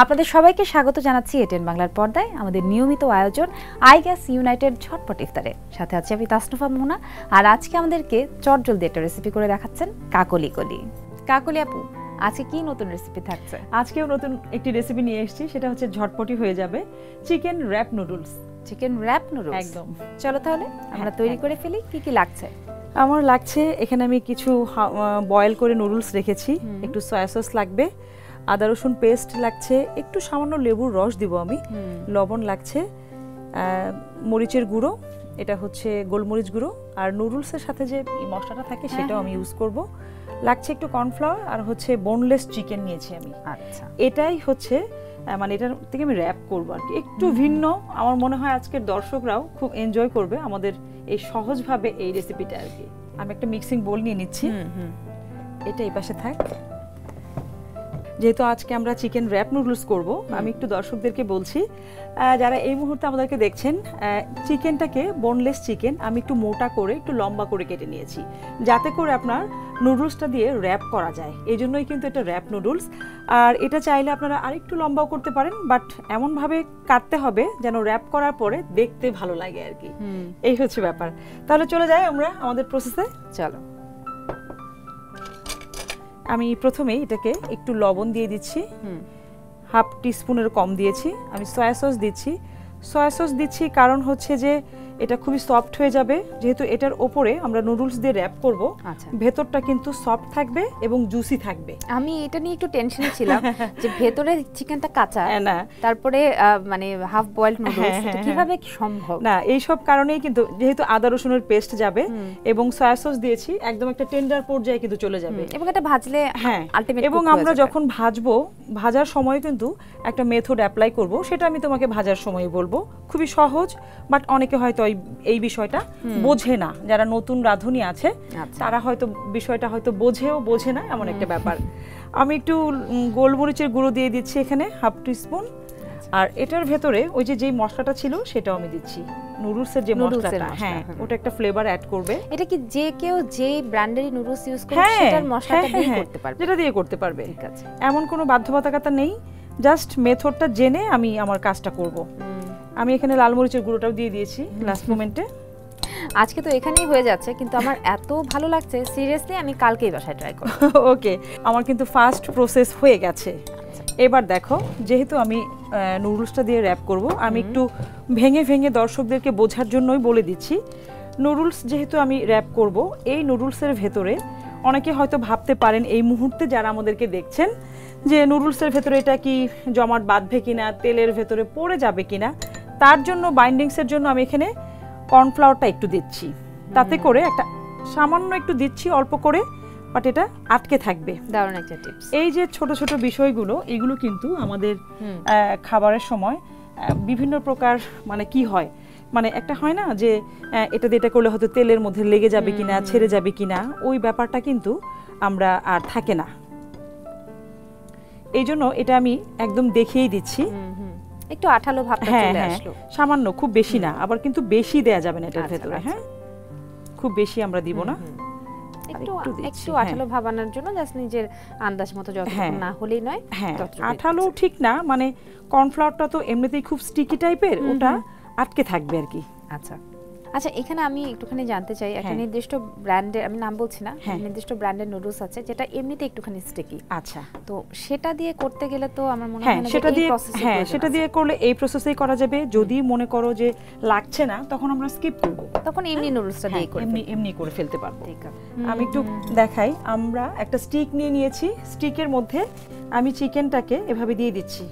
আপনাদের সবাইকে স্বাগত জানাচ্ছি এটেন বাংলার পর্দায় আমাদের নিয়মিত আয়োজন আইগ্যাস ইউনাইটেড ঝটপট ইফতারে। সাথে আছি আমি তাসনুভা মোহনা, আর আজকে আমাদেরকে চটজলদি একটা রেসিপি করে দেখাচ্ছেন কাকলি কলি। কাকলি আপু, আজকে কি নতুন রেসিপি থাকছে? আজকেও নতুন একটি রেসিপি নিয়ে এসেছি, সেটা হচ্ছে ঝটপটি হয়ে যাবে chicken rap noodles. Chicken rap noodles, একদম। চলো তাহলে আমরা তৈরি করে ফেলি। কি কি লাগছে? আমার লাগছে এখানে আমি কিছু বয়েল করে নুডলস রেখেছি, একটু সয়া সস লাগবে, আদা রসুন পেস্ট লাগছে, একটু সামান্য লেবুর রস দিব আমি, লবণ লাগছে, মরিচের গুঁড়ো, এটা হচ্ছে গোলমরিচ গুঁড়ো, আর নুডলসের সাথে যে মশলাটা থাকে সেটাও আমি ইউজ করব। লাগছে একটু কর্নফ্লাওয়ার, আর হচ্ছে বোনলেস চিকেন নিয়েছি আমি। আচ্ছা, এটাই হচ্ছে মানে এটার থেকে আমি র‍্যাপ করবো আর কি, একটু ভিন্ন। আমার মনে হয় আজকের দর্শকরাও খুব এনজয় করবে আমাদের এই সহজভাবে এই রেসিপিটা আর কি। আমি একটা মিক্সিং বোল নিয়ে নিচ্ছি, এটা এই পাশে থাক। যেহেতু আজকে আমরা চিকেন র‍্যাপ নুডলস করব, আমি একটু দর্শকদেরকে বলছি যারা এই মুহূর্তে আমাদেরকে দেখছেন, চিকেনটাকে বোনলেস চিকেন আমি একটু মোটা করে একটু লম্বা করে কেটে নিয়েছি, যাতে করে আপনার নুডলসটা দিয়ে র‍্যাপ করা যায়। এই জন্যই কিন্তু এটা র‍্যাপ নুডলস। আর এটা চাইলে আপনারা আরেকটু লম্বাও করতে পারেন, বাট এমনভাবে কাটতে হবে যেন র‍্যাপ করার পরে দেখতে ভালো লাগে আর কি। এই হচ্ছে ব্যাপার। তাহলে চলে যাই আমরা আমাদের প্রসেসে। চলো, আমি প্রথমে এটাকে একটু লবণ দিয়ে দিচ্ছি, হাফ টিস্পুনের কম দিয়েছি। আমি সয়া সস দিচ্ছি। সয়া সস দিচ্ছি কারণ হচ্ছে যে এটা খুবই সফট হয়ে যাবে, যেহেতু এটার ওপরে আমরা নুডলস দিয়ে র‍্যাপ করব। ভেতরটা কিন্তু সফট থাকবে এবং জুসি থাকবে। আমি এটা নিয়ে একটু টেনশনে ছিলাম যে ভেতরে চিকেনটা কাঁচা, না তারপরে মানে হাফ বয়েলড নুডলস, এটা কিভাবে সম্ভব? না, এই সব কারণেই কিন্তু, যেহেতু আদা রসুনের পেস্ট যাবে এবং সয়া সস দিয়েছি, একদম একটা টেন্ডার পর্যায়ে কিন্তু চলে যাবে। এবং এটা ভাজলে আলটিমেট, এবং আমরা যখন ভাজবো, ভাজার সময় কিন্তু একটা মেথড অ্যাপ্লাই করব, সেটা আমি তোমাকে ভাজার সময় বলবো। খুবই সহজ, বাট অনেকে হয়তো এই বিষয়টা বোঝে না। যারা নতুন রাঁধুনি আছে তারা হয়তো বিষয়টা হয়তো বোঝে না, এমন একটা ব্যাপার। আমি একটু গোলমরিচের গুঁড়ো দিয়ে দিচ্ছি এখানে হাফ টিস্পুন, আর এটার ভেতরে ওই যে মশলাটা ছিল সেটাও আমি দিচ্ছি, নুডলসের যে মশলাটা, হ্যাঁ ওটা একটা ফ্লেভার অ্যাড করবে। এটা কি যে কেউ যে ব্র্যান্ডের নুডলস ইউজ করে সেটার মশলাটা দিয়ে করতে পারবে? যেটা দিয়ে করতে পারবে, ঠিক আছে। এমন কোনো বাধ্যবাধকতা নেই, জাস্ট মেথডটা জেনে আমি আমার কাজটা করব। আমি এখানে লাল মরিচের গুঁড়োটাও দিয়ে দিয়েছি লাস্ট মোমেন্টে। আজকে তো এখানেই হয়ে যাচ্ছে, কিন্তু আমার এত ভালো লাগছে, সিরিয়াসলি আমি কালকেই বাসায় ট্রাই করব। ওকে, আমার কিন্তু ফার্স্ট প্রসেস হয়ে গেছে। এবার দেখো, যেহেতু আমি নুডলসটা দিয়ে র‍্যাপ করব, আমি একটু ভেঙে ভেঙে দর্শকদেরকে বোঝার জন্যই বলে দিচ্ছি। নুডলস যেহেতু আমি র‍্যাপ করব, এই নুডলসের ভেতরে অনেকে হয়তো ভাবতে পারেন এই মুহূর্তে যারা আমাদেরকে দেখছেন যে নুডলসের ভেতরে এটা কি জমাট বাঁধবে কিনা, তেলের ভেতরে পড়ে যাবে কিনা। তার জন্য বাইন্ডিংসের জন্য আমি এখানে কর্নফ্লাওয়ারটা একটু দিচ্ছি, তাতে করে একটা সামান্য একটু দিচ্ছি অল্প করে, বাট এটা আটকে থাকবে। দারুণ একটা টিপস। এই যে ছোট ছোট বিষয়গুলো, এগুলো কিন্তু আমাদের খাবারের সময় বিভিন্ন প্রকার মানে কি হয়, মানে একটা হয় না যে এটা দিয়ে এটা করলে হয়তো তেলের মধ্যে লেগে যাবে কিনা, ছেড়ে যাবে কিনা, ওই ব্যাপারটা কিন্তু আমরা আর থাকে না। এই জন্য এটা আমি একদম দেখিয়েই দিচ্ছি। একটু আঠালো ভাবটা চলে আসলো, সামান্য, খুব বেশি না। আবার কিন্তু বেশি দেয়া যাবে না এটার ভেতরে, হ্যাঁ খুব বেশি আমরা দিব না। একটু আঠালো ভাবানোর জন্য জাস্ট নিজের আন্দাজ মতো, যতক্ষণ না হলেই নয়। আঠালো ঠিক না, মানে কর্নফ্লাওয়ারটা তো এমনিতেই খুব স্টিকি টাইপের, ওটা আটকে থাকবে আর কি। আচ্ছা আচ্ছা, এখানে আমি একটুখানি জানতে চাই, একটা নির্দিষ্ট ব্র্যান্ডের, আমি নাম বলছি না, নির্দিষ্ট ব্র্যান্ডের নুডলস আছে যেটা এমনিতে একটুখানি স্টিকি। আচ্ছা, তো সেটা দিয়ে করতে গেলে তো আমার মনে হয় সেটা দিয়ে করলে এই প্রসেসেই করা যাবে। যদি মনে করো যে লাগছে না, তখন আমরা স্কিপ করব, তখন এমনি নুডলসটা দিয়ে এমনি করে ফেলতে পারবো। ঠিক আছে, আমি একটু দেখাই। আমরা একটা স্টিক নিয়ে নিয়েছি, স্টিকের মধ্যে আমি চিকেনটাকে এভাবে দিয়ে দিচ্ছি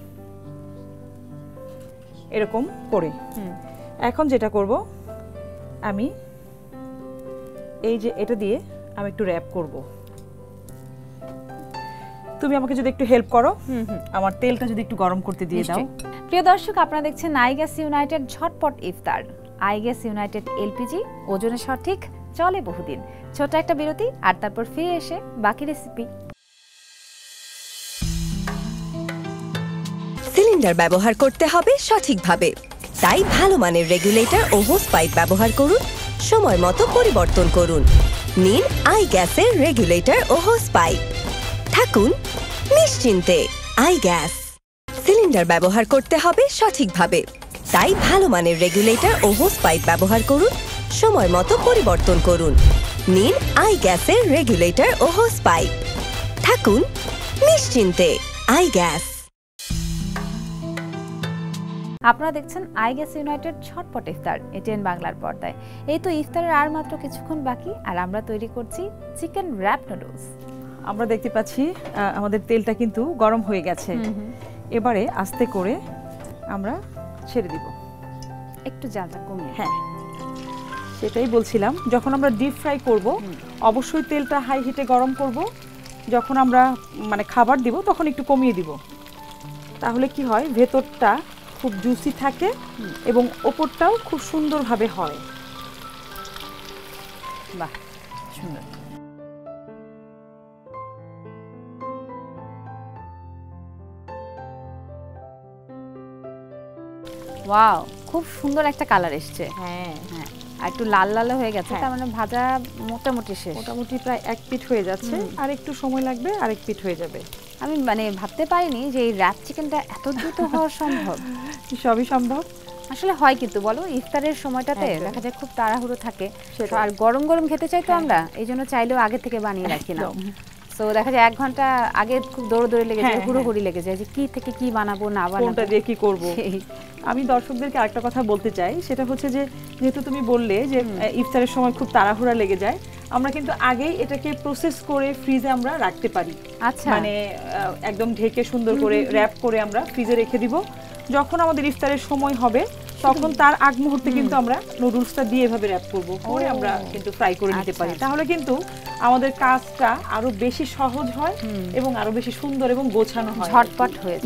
এরকম করে। এখন যেটা করব, আমি এই যে এটা দিয়ে আমি একটু র‍্যাপ করব। তুমি আমাকে যদি একটু হেল্প করো, আমার তেলটা যদি একটু গরম করতে দিয়ে দাও। প্রিয় দর্শক, আপনারা দেখছেন আইগ্যাস ইউনাইটেড ঝটপট ইফতার। আইগ্যাস ইউনাইটেড এলপিজি, ওজনে সঠিক, চলে বহুদিন। ছোট একটা বিরতি, আর তারপর ফিরে এসে বাকি রেসিপি। সিলিন্ডার ব্যবহার করতে হবে সঠিকভাবে, তাই ভালো মানের রেগুলেটর ও হোস পাইপ ব্যবহার করুন, সময় মতো পরিবর্তন করুন। নিন আইগ্যাসের রেগুলেটর ও হোস পাইপ, থাকুন নিশ্চিন্তে। আইগ্যাস। সিলিন্ডার ব্যবহার করতে হবে সঠিকভাবে, তাই ভালো মানের রেগুলেটর ও হোস পাইপ ব্যবহার করুন, সময় মতো পরিবর্তন করুন। নিন আইগ্যাসের রেগুলেটর ও হোস পাইপ, থাকুন নিশ্চিন্তে। আইগ্যাস। আপনারা দেখছেন আইগ্যাস ইউনাইটেড ঝটপট ইফতার এটিএন বাংলার পর্দায়। এই তো ইফতারের আর মাত্র কিছুক্ষণ বাকি, আর আমরা তৈরি করছি চিকেন র‍্যাপ নুডলস। আমরা দেখতে পাচ্ছি আমাদের তেলটা কিন্তু গরম হয়ে গেছে। এবারে আস্তে করে আমরা ছেড়ে দিব, একটু জালটা কমিয়ে। হ্যাঁ, সেটাই বলছিলাম, যখন আমরা ডিপ ফ্রাই করব অবশ্যই তেলটা হাই হিটে গরম করব। যখন আমরা মানে খাবার দিব তখন একটু কমিয়ে দিব, তাহলে কি হয় ভেতরটা খুব জুসি থাকে এবং ওপরটাও খুব সুন্দরভাবে হয়। বাহ, সুন্দর। ওয়াও, খুব সুন্দর একটা কালার এসছে। হ্যাঁ হ্যাঁ, আর একটু লাল লাল হয়ে গেছে, তার মানে ভাজা মোটামুটি শেষ। মোটামুটি প্রায় এক পিঠ হয়ে যাচ্ছে, আর একটু সময় লাগবে, আরেক পিঠ হয়ে যাবে। আমি মানে ভাবতে পারিনি যে এই র‍্যাপ চিকেনটা এত দ্রুত হওয়া সম্ভব। সবই সম্ভব আসলে হয়, কিন্তু বলো ইফতারের সময়টাতে দেখা যায় খুব তাড়াহুড়ো থাকে, আর গরম গরম খেতে চাই তো আমরা, এই জন্য চাইলেও আগে থেকে বানিয়ে রাখি না। সো দেখা যায় 1 ঘন্টা আগে খুব দৌড়ে লেগে যায়, হুড়োহুড়ি লেগে যায় যে কি থেকে কি বানাবো না বানাবো, কোনটা দিয়ে কি করব। আমি দর্শকদেরকে আরেকটা কথা বলতে চাই, সেটা হচ্ছে যে যেহেতু তুমি বললে যে ইফতারের সময় খুব তাড়াহুড়া লেগে যায়, আমরা কিন্তু আগেই এটাকে প্রসেস করে ফ্রিজে আমরা রাখতে পারি। আচ্ছা, মানে একদম ঢেকে সুন্দর করে র‍্যাপ করে আমরা ফ্রিজে রেখে দিব। যখন আমাদের ইফতারের সময় হবে তখন তার আগ মুহূর্তে কিন্তু আমরা নুডলসটা দিয়ে এভাবে র‍্যাপ করব, করে আমরা কিন্তু ফ্রাই করে নিতে পারি। তাহলে কিন্তু আমাদের কাজটা আরো বেশি সহজ হয় এবং আরো বেশি সুন্দর এবং গোছানো হয়,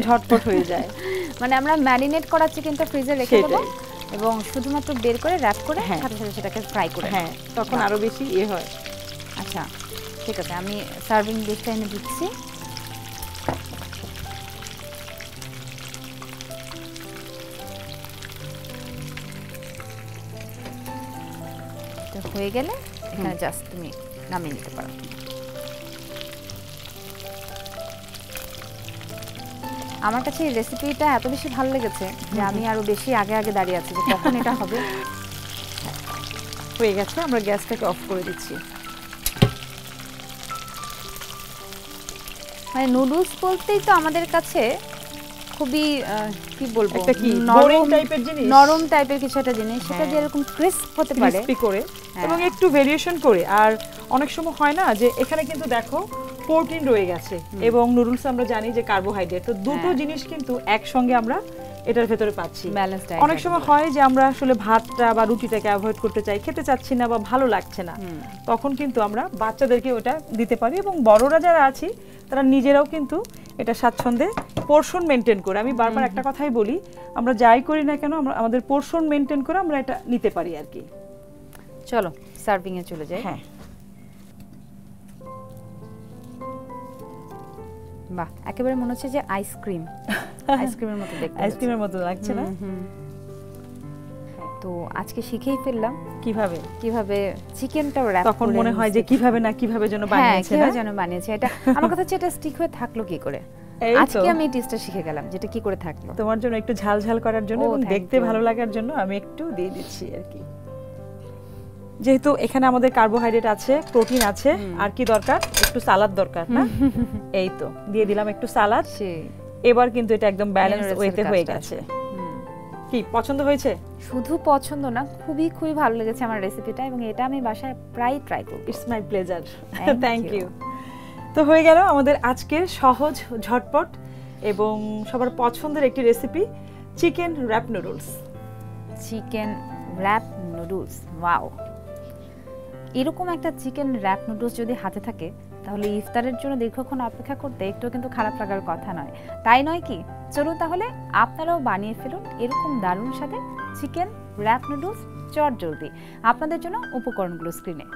ঝটপট হয়ে যায়। মানে আমরা ম্যারিনেট করা চিকেনটা ফ্রিজে রেখে দেব এবং শুধুমাত্র বের করে র‍্যাপ করে সাথে সাথে সেটাকে ফ্রাই করে, হ্যাঁ, তখন আরো বেশি হয়। আচ্ছা, ঠিক আছে, আমি সার্ভিং ডিশটা এনে দিচ্ছি। হয়ে গেলে এখানে জাস্ট তুমি নামিয়ে নিতে পারো। আমার কাছে এই রেসিপিটা এত বেশি ভালো লেগেছে যে আমি আরো বেশি আগে আগে দাঁড়িয়ে আছি যে কখন এটা হবে। হয়ে গেছে, আমরা গ্যাসটাকে অফ করে দিচ্ছি। মানে নুডলস বলতেই তো আমাদের কাছে খুবই কি বলবো, একটা কি নরম টাইপের কিছু একটা জিনিস, সেটা যে এরকম ক্রিস্প হতে পারে, ক্রিস্পি করে এবং একটু ভেরিয়েশন করে। আর অনেক সময় হয় না যে এখানে কিন্তু দেখো প্রোটিন রয়ে গেছে এবং নুডলস আমরা জানি যে কার্বোহাইড্রেট, তো দুটো জিনিস কিন্তু একসঙ্গে আমরা এটার ভেতরে পাচ্ছি। অনেক সময় হয় যে আমরা আসলে ভাতটা বা রুটিটাকে অ্যাভয়েড করতে চাই, খেতে চাচ্ছি না বা ভালো লাগছে না, তখন কিন্তু আমরা বাচ্চাদেরকে ওটা দিতে পারি এবং বড়রা যারা আছি তারা নিজেরাও কিন্তু এটা স্বাচ্ছন্দ্যে পোরশন মেনটেন করে, আমি বারবার একটা কথাই বলি, আমরা যাই করি না কেন আমরা আমাদের পোরশন মেনটেন করে আমরা এটা নিতে পারি আর কি। চলো সার্ভিং এ চলে যাই। হ্যাঁ, বাহ, একেবারে মনে হচ্ছে যে আইসক্রিমের মতো দেখতে, আইসক্রিমের মতো লাগছে না? তো আজকে শিখেই ফেললাম কিভাবে চিকেনটা র‍্যাপ করে। তখন মনে হয় যে কিভাবে যেন বানিয়েছে, কিভাবে যেন বানিয়েছে। এটা আমার কথা হচ্ছে এটা স্টিক হয়ে থাকলো কি করে। আজকে আমি এই টিপসটা শিখে গেলাম যেটা কি করে থাকলো। তোমার জন্য একটু ঝাল ঝাল করার জন্য এবং দেখতে ভালো লাগার জন্য আমি একটু দিয়ে দিচ্ছি আর কি। যেহেতু এখানে আমাদের কার্বোহাইড্রেট আছে, প্রোটিন আছে, আর কি দরকার, একটু সালাদ দরকার না? এই তো দিয়ে দিলাম একটু সালাদ। এবার কিন্তু এটা একদম ব্যালেন্স ওয়েতে হয়ে গেছে। কি পছন্দ হয়েছে? শুধু পছন্দ না, খুবই ভালো লেগেছে আমার রেসিপিটা এবং এটা আমি বাসায় প্রায় ট্রাই করব। It's my pleasure, thank you. তো হয়ে গেল আমাদের আজকের সহজ, ঝটপট এবং সবার পছন্দের একটি recipe, chicken rap noodles. Wow, এরকম একটা চিকেন র‍্যাপ নুডলস যদি হাতে থাকে তাহলে ইফতারের জন্য দীর্ঘক্ষণ অপেক্ষা করতে একটু কিন্তু খারাপ লাগার কথা নয়, তাই নয় কি? চলুন তাহলে আপনারাও বানিয়ে ফেলুন এরকম দারুণ স্বাদের চিকেন র‍্যাপ নুডলস চটজলদি। আপনাদের জন্য উপকরণগুলো স্ক্রিনে।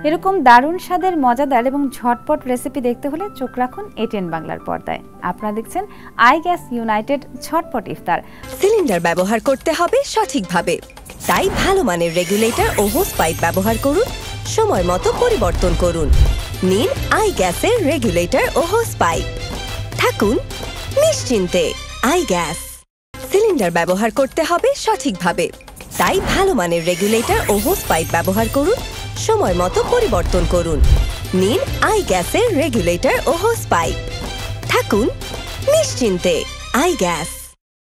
এরকম দারুণ স্বাদের মজাদার এবং ঝটপট রেসিপি দেখতে হলে চোখ রাখুন এটিএন বাংলার পর্দায়। আপনারা দেখছেন আইগ্যাস ইউনাইটেড ঝটপট ইফতার। সিলিন্ডার ব্যবহার করতে হবে সঠিকভাবে, তাই ভালো মানের রেগুলেটর ও হোস পাইপ ব্যবহার করুন, সময় মতো পরিবর্তন করুন। নিন আইগ্যাসের রেগুলেটর ও হোস পাইপ। থাকুন নিশ্চিন্তে। আইগ্যাস। সিলিন্ডার ব্যবহার করতে হবে সঠিকভাবে, তাই ভালো মানের রেগুলেটর ও হোস পাইপ ব্যবহার করুন। সময় মতো পরিবর্তন করুন। নিন আইগ্যাসের রেগুলেটর ও হোস পাইপ। থাকুন নিশ্চিন্তে। আইগ্যাস।